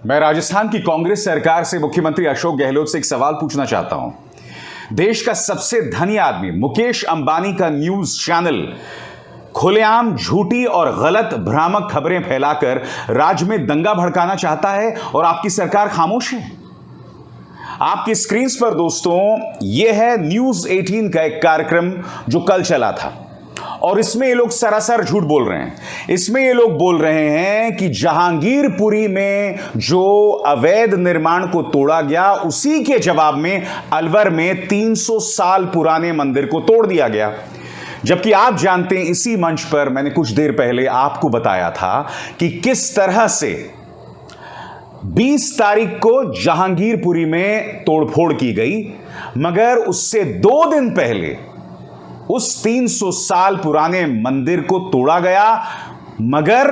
मैं राजस्थान की कांग्रेस सरकार से मुख्यमंत्री अशोक गहलोत से एक सवाल पूछना चाहता हूं। देश का सबसे धनी आदमी मुकेश अंबानी का न्यूज चैनल खुलेआम झूठी और गलत भ्रामक खबरें फैलाकर राज्य में दंगा भड़काना चाहता है और आपकी सरकार खामोश है। आपकी स्क्रीन पर दोस्तों यह है न्यूज 18 का एक कार्यक्रम जो कल चला था और इसमें ये लोग सरासर झूठ बोल रहे हैं। इसमें ये लोग बोल रहे हैं कि जहांगीरपुरी में जो अवैध निर्माण को तोड़ा गया उसी के जवाब में अलवर में 300 साल पुराने मंदिर को तोड़ दिया गया। जबकि आप जानते हैं इसी मंच पर मैंने कुछ देर पहले आपको बताया था कि किस तरह से 20 तारीख को जहांगीरपुरी में तोड़फोड़ की गई, मगर उससे 2 दिन पहले उस 300 साल पुराने मंदिर को तोड़ा गया, मगर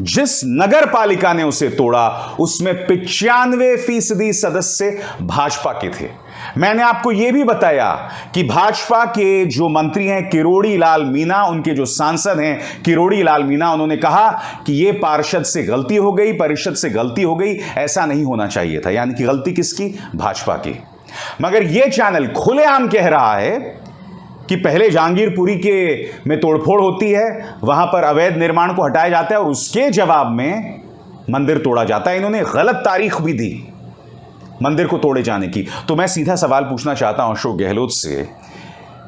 जिस नगर पालिका ने उसे तोड़ा उसमें 95% सदस्य भाजपा के थे। मैंने आपको यह भी बताया कि भाजपा के जो मंत्री हैं किरोड़ी लाल मीणा, उनके जो सांसद हैं किरोड़ी लाल मीणा, उन्होंने कहा कि यह पार्षद से गलती हो गई, परिषद से गलती हो गई, ऐसा नहीं होना चाहिए था। यानी कि गलती किसकी? भाजपा की। मगर यह चैनल खुलेआम कह रहा है कि पहले जहांगीरपुरी के में तोड़फोड़ होती है, वहां पर अवैध निर्माण को हटाया जाता है और उसके जवाब में मंदिर तोड़ा जाता है। इन्होंने गलत तारीख भी दी मंदिर को तोड़े जाने की। तो मैं सीधा सवाल पूछना चाहता हूं अशोक गहलोत से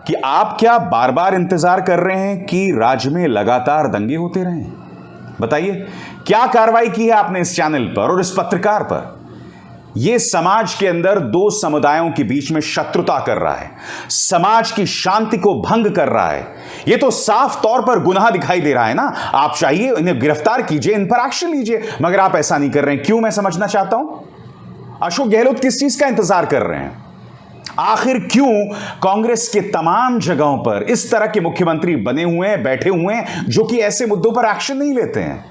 कि आप क्या बार बार इंतजार कर रहे हैं कि राज्य में लगातार दंगे होते रहें? बताइए, क्या कार्रवाई की है आपने इस चैनल पर और इस पत्रकार पर? यह समाज के अंदर 2 समुदायों के बीच में शत्रुता कर रहा है, समाज की शांति को भंग कर रहा है। यह तो साफ तौर पर गुनाह दिखाई दे रहा है ना। आप चाहिए इन्हें गिरफ्तार कीजिए, इन पर एक्शन लीजिए, मगर आप ऐसा नहीं कर रहे हैं। क्यों? मैं समझना चाहता हूं अशोक गहलोत किस चीज का इंतजार कर रहे हैं? आखिर क्यों कांग्रेस के तमाम जगहों पर इस तरह के मुख्यमंत्री बने हुए हैं, बैठे हुए हैं, जो कि ऐसे मुद्दों पर एक्शन नहीं लेते हैं?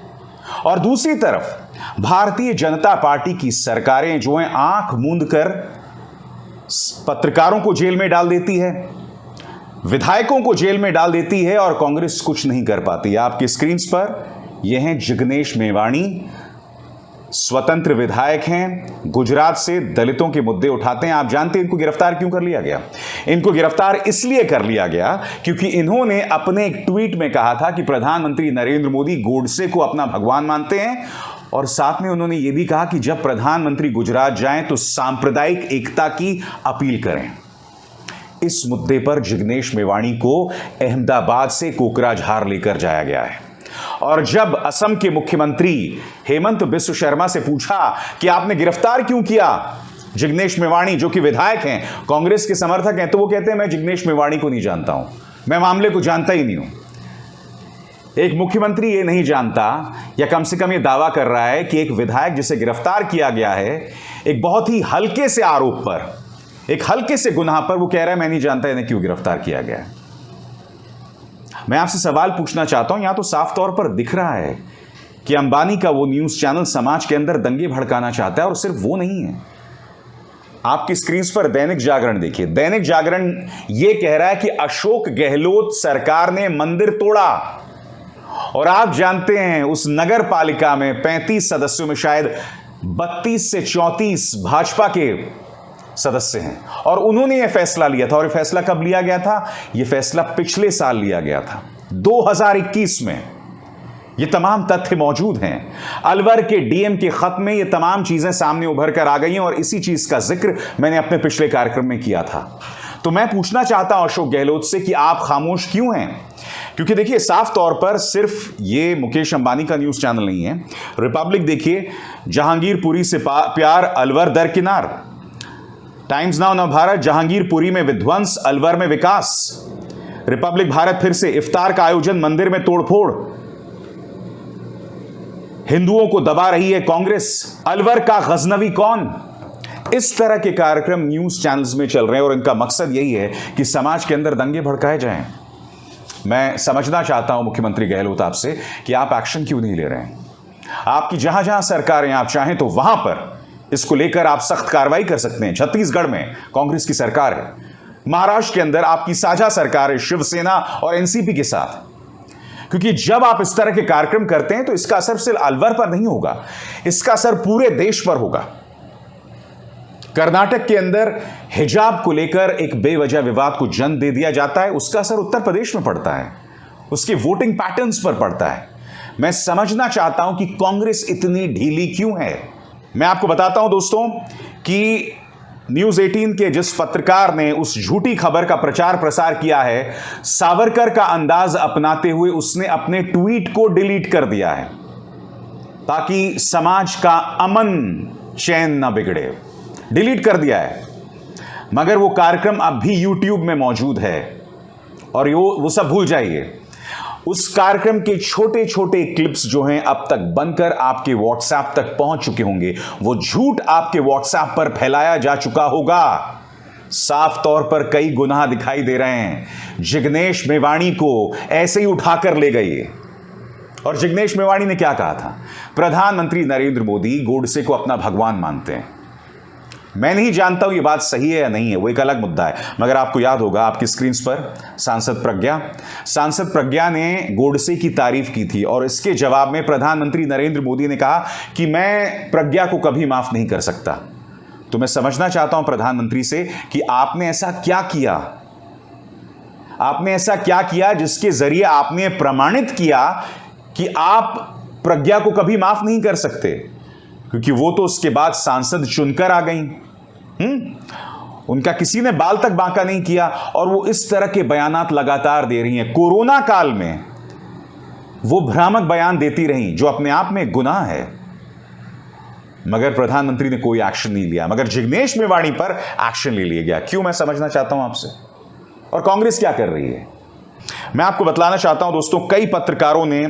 और दूसरी तरफ भारतीय जनता पार्टी की सरकारें जो हैं आंख मूंद कर पत्रकारों को जेल में डाल देती है, विधायकों को जेल में डाल देती है और कांग्रेस कुछ नहीं कर पाती। आपकी स्क्रीन पर यह हैं जिग्नेश मेवाणी, स्वतंत्र विधायक हैं, गुजरात से दलितों के मुद्दे उठाते हैं। आप जानते हैं इनको गिरफ्तार क्यों कर लिया गया? इनको गिरफ्तार इसलिए कर लिया गया क्योंकि इन्होंने अपने एक ट्वीट में कहा था कि प्रधानमंत्री नरेंद्र मोदी गोडसे को अपना भगवान मानते हैं और साथ में उन्होंने यह भी कहा कि जब प्रधानमंत्री गुजरात जाएं तो सांप्रदायिक एकता की अपील करें। इस मुद्दे पर जिग्नेश मेवाणी को अहमदाबाद से कोकराझार लेकर जाया गया है और जब असम के मुख्यमंत्री हेमंत बिस्व शर्मा से पूछा कि आपने गिरफ्तार क्यों किया जिग्नेश मेवाणी, जो कि विधायक हैं, कांग्रेस के समर्थक हैं, तो वो कहते हैं मैं जिग्नेश मेवाणी को नहीं जानता हूं, मैं मामले को जानता ही नहीं हूं। एक मुख्यमंत्री ये नहीं जानता या कम से कम ये दावा कर रहा है कि एक विधायक जिसे गिरफ्तार किया गया है एक बहुत ही हल्के से आरोप पर, एक हल्के से गुनाह पर, वो कह रहा है मैं नहीं जानता इन्हें क्यों गिरफ्तार किया गया है। मैं आपसे सवाल पूछना चाहता हूं, यहां तो साफ तौर पर दिख रहा है कि अंबानी का वो न्यूज चैनल समाज के अंदर दंगे भड़काना चाहता है और सिर्फ वो नहीं है। आपकी स्क्रीन पर दैनिक जागरण देखिए। दैनिक जागरण यह कह रहा है कि अशोक गहलोत सरकार ने मंदिर तोड़ा और आप जानते हैं उस नगर पालिका में 35 सदस्यों में शायद 32 से 34 भाजपा के सदस्य हैं और उन्होंने यह फैसला लिया था। और यह फैसला कब लिया गया था? यह फैसला पिछले साल लिया गया था, 2021 में। ये तमाम तथ्य मौजूद हैं। अलवर के डीएम के खत में ये तमाम चीजें सामने उभर कर आ गई हैं और इसी चीज का जिक्र मैंने अपने पिछले कार्यक्रम में किया था। तो मैं पूछना चाहता हूं अशोक गहलोत से कि आप खामोश क्यों हैं? क्योंकि देखिए साफ तौर पर सिर्फ ये मुकेश अंबानी का न्यूज चैनल नहीं है। रिपब्लिक देखिए, जहांगीरपुरी से प्यार, अलवर दरकिनार। टाइम्स नाउ नवभारत, जहांगीरपुरी में विध्वंस, अलवर में विकास। रिपब्लिक भारत फिर से, इफ्तार का आयोजन, मंदिर में तोड़फोड़, हिंदुओं को दबा रही है कांग्रेस, अलवर का गजनवी कौन? इस तरह के कार्यक्रम न्यूज चैनल्स में चल रहे हैं और इनका मकसद यही है कि समाज के अंदर दंगे भड़काए जाएं। मैं समझना चाहता हूं मुख्यमंत्री गहलोत आपसे कि आप एक्शन क्यों नहीं ले रहे हैं? आपकी जहां जहां सरकारें, आप चाहें तो वहां पर इसको लेकर आप सख्त कार्रवाई कर सकते हैं। छत्तीसगढ़ में कांग्रेस की सरकार है, महाराष्ट्र के अंदर आपकी साझा सरकार है शिवसेना और एनसीपी के साथ। क्योंकि जब आप इस तरह के कार्यक्रम करते हैं तो इसका असर सिर्फ अलवर पर नहीं होगा, इसका असर पूरे देश पर होगा। कर्नाटक के अंदर हिजाब को लेकर एक बेवजह विवाद को जन्म दे दिया जाता है, उसका असर उत्तर प्रदेश में पड़ता है, उसके वोटिंग पैटर्न्स पर पड़ता है। मैं समझना चाहता हूं कि कांग्रेस इतनी ढीली क्यों है। मैं आपको बताता हूं दोस्तों कि न्यूज 18 के जिस पत्रकार ने उस झूठी खबर का प्रचार प्रसार किया है, सावरकर का अंदाज अपनाते हुए उसने अपने ट्वीट को डिलीट कर दिया है ताकि समाज का अमन चैन ना बिगड़े। डिलीट कर दिया है, मगर वो कार्यक्रम अब भी यूट्यूब में मौजूद है और वो सब भूल जाइए। उस कार्यक्रम के छोटे छोटे क्लिप्स जो हैं अब तक बनकर आपके व्हाट्सएप तक पहुंच चुके होंगे, वो झूठ आपके व्हाट्सएप पर फैलाया जा चुका होगा। साफ तौर पर कई गुनाह दिखाई दे रहे हैं। जिग्नेश मेवाणी को ऐसे ही उठाकर ले गए, और जिग्नेश मेवाणी ने क्या कहा था? प्रधानमंत्री नरेंद्र मोदी गोडसे को अपना भगवान मानते हैं। मैं नहीं जानता हूं ये बात सही है या नहीं है, वो एक अलग मुद्दा है, मगर आपको याद होगा आपकी स्क्रीन पर सांसद प्रज्ञा ने गोडसे की तारीफ की थी और इसके जवाब में प्रधानमंत्री नरेंद्र मोदी ने कहा कि मैं प्रज्ञा को कभी माफ नहीं कर सकता। तो मैं समझना चाहता हूं प्रधानमंत्री से कि आपने ऐसा क्या किया, आपने ऐसा क्या किया जिसके जरिए आपने प्रमाणित किया कि आप प्रज्ञा को कभी माफ नहीं कर सकते, क्योंकि वो तो उसके बाद सांसद चुनकर आ गई। उनका किसी ने बाल तक बांका नहीं किया और वो इस तरह के बयानात लगातार दे रही हैं। कोरोना काल में वो भ्रामक बयान देती रही जो अपने आप में गुनाह है, मगर प्रधानमंत्री ने कोई एक्शन नहीं लिया। मगर जिग्नेश मेवाणी पर एक्शन ले लिया गया। क्यों? मैं समझना चाहता हूं आपसे। और कांग्रेस क्या कर रही है मैं आपको बतलाना चाहता हूं दोस्तों। कई पत्रकारों ने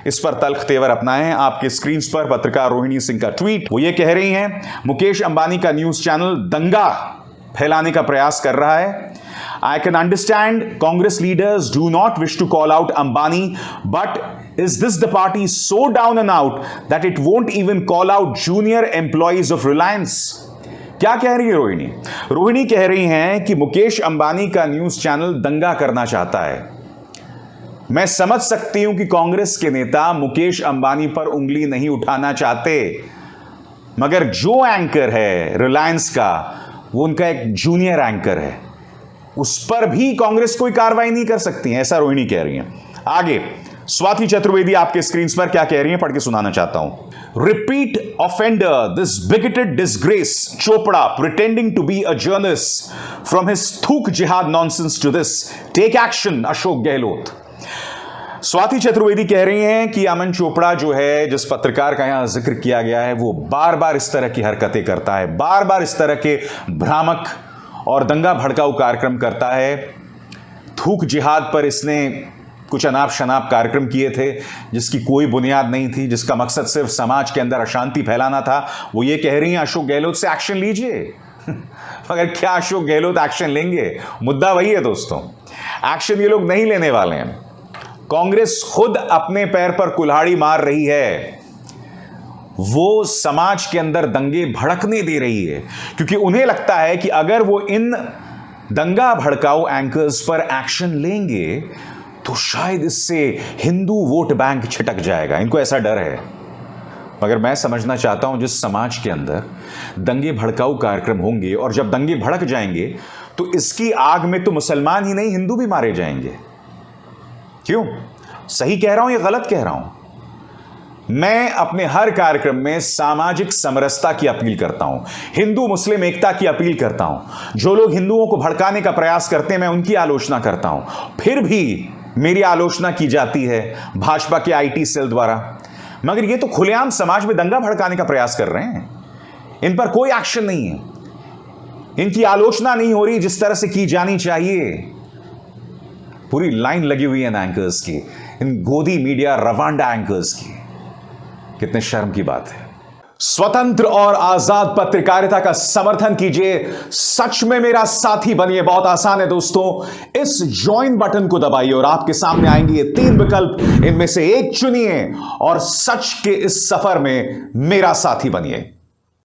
इस पर तल्ख तेवर अपनाए हैं। आपके स्क्रीन पर पत्रकार रोहिणी सिंह का ट्वीट, वो ये कह रही हैं, मुकेश अंबानी का न्यूज चैनल दंगा फैलाने का प्रयास कर रहा है। I can understand Congress leaders do not wish to call out Ambani, but is this the party so down and out that it won't even call out junior employees of Reliance? क्या कह रही है रोहिणी? रोहिणी कह रही हैं कि मुकेश अंबानी का news channel दंगा करना चाहता है। मैं समझ सकती हूं कि कांग्रेस के नेता मुकेश अंबानी पर उंगली नहीं उठाना चाहते, मगर जो एंकर है रिलायंस का, वो उनका एक जूनियर एंकर है, उस पर भी कांग्रेस कोई कार्रवाई नहीं कर सकती है, ऐसा रोहिणी कह रही हैं। आगे स्वाति चतुर्वेदी आपके स्क्रीन पर क्या कह रही हैं, पढ़ के सुनाना चाहता हूं। Repeat offender, this bigoted disgrace Chopra pretending to be a journalist from his थूक जिहाद nonsense to this, take action Ashok Gehlot. Swati Chaturvedi कह रही हैं कि अमन चोपड़ा जो है, जिस पत्रकार का यहां जिक्र किया गया है, वो बार बार इस तरह की हरकतें करता है, बार बार इस तरह के भ्रामक और दंगा भड़काऊ कार्यक्रम करता है। थूक जिहाद पर इसने कुछ अनाप शनाप कार्यक्रम किए थे जिसकी कोई बुनियाद नहीं थी, जिसका मकसद सिर्फ समाज के अंदर अशांति फैलाना था। वो ये कह रही हैं अशोक गहलोत से एक्शन लीजिए। मगर क्या अशोक गहलोत एक्शन लेंगे? मुद्दा वही है दोस्तों, एक्शन ये लोग नहीं लेने वाले हैं। कांग्रेस खुद अपने पैर पर कुल्हाड़ी मार रही है, वो समाज के अंदर दंगे भड़कने दे रही है, क्योंकि उन्हें लगता है कि अगर वो इन दंगा भड़काऊ एंकर्स पर एक्शन लेंगे तो शायद इससे हिंदू वोट बैंक छिटक जाएगा। इनको ऐसा डर है। मगर मैं समझना चाहता हूं, जिस समाज के अंदर दंगे भड़काऊ कार्यक्रम होंगे और जब दंगे भड़क जाएंगे तो इसकी आग में तो मुसलमान ही नहीं, हिंदू भी मारे जाएंगे। क्यों? सही कह रहा हूं या गलत कह रहा हूं? मैं अपने हर कार्यक्रम में सामाजिक समरसता की अपील करता हूं, हिंदू मुस्लिम एकता की अपील करता हूं। जो लोग हिंदुओं को भड़काने का प्रयास करते हैं, मैं उनकी आलोचना करता हूं। फिर भी मेरी आलोचना की जाती है भाजपा के आईटी सेल द्वारा। मगर ये तो खुलेआम समाज में दंगा भड़काने का प्रयास कर रहे हैं, इन पर कोई एक्शन नहीं है, इनकी आलोचना नहीं हो रही जिस तरह से की जानी चाहिए। पूरी लाइन लगी हुई है एंकर्स की, इन गोदी मीडिया रवांडा एंकर्स की। कितने शर्म की बात है। स्वतंत्र और आजाद पत्रकारिता का समर्थन कीजिए, सच में मेरा साथी बनिए। बहुत आसान है दोस्तों, इस ज्वाइन बटन को दबाइए और आपके सामने आएंगे ये 3 विकल्प, इनमें से एक चुनिए और सच के इस सफर में मेरा साथी बनिए।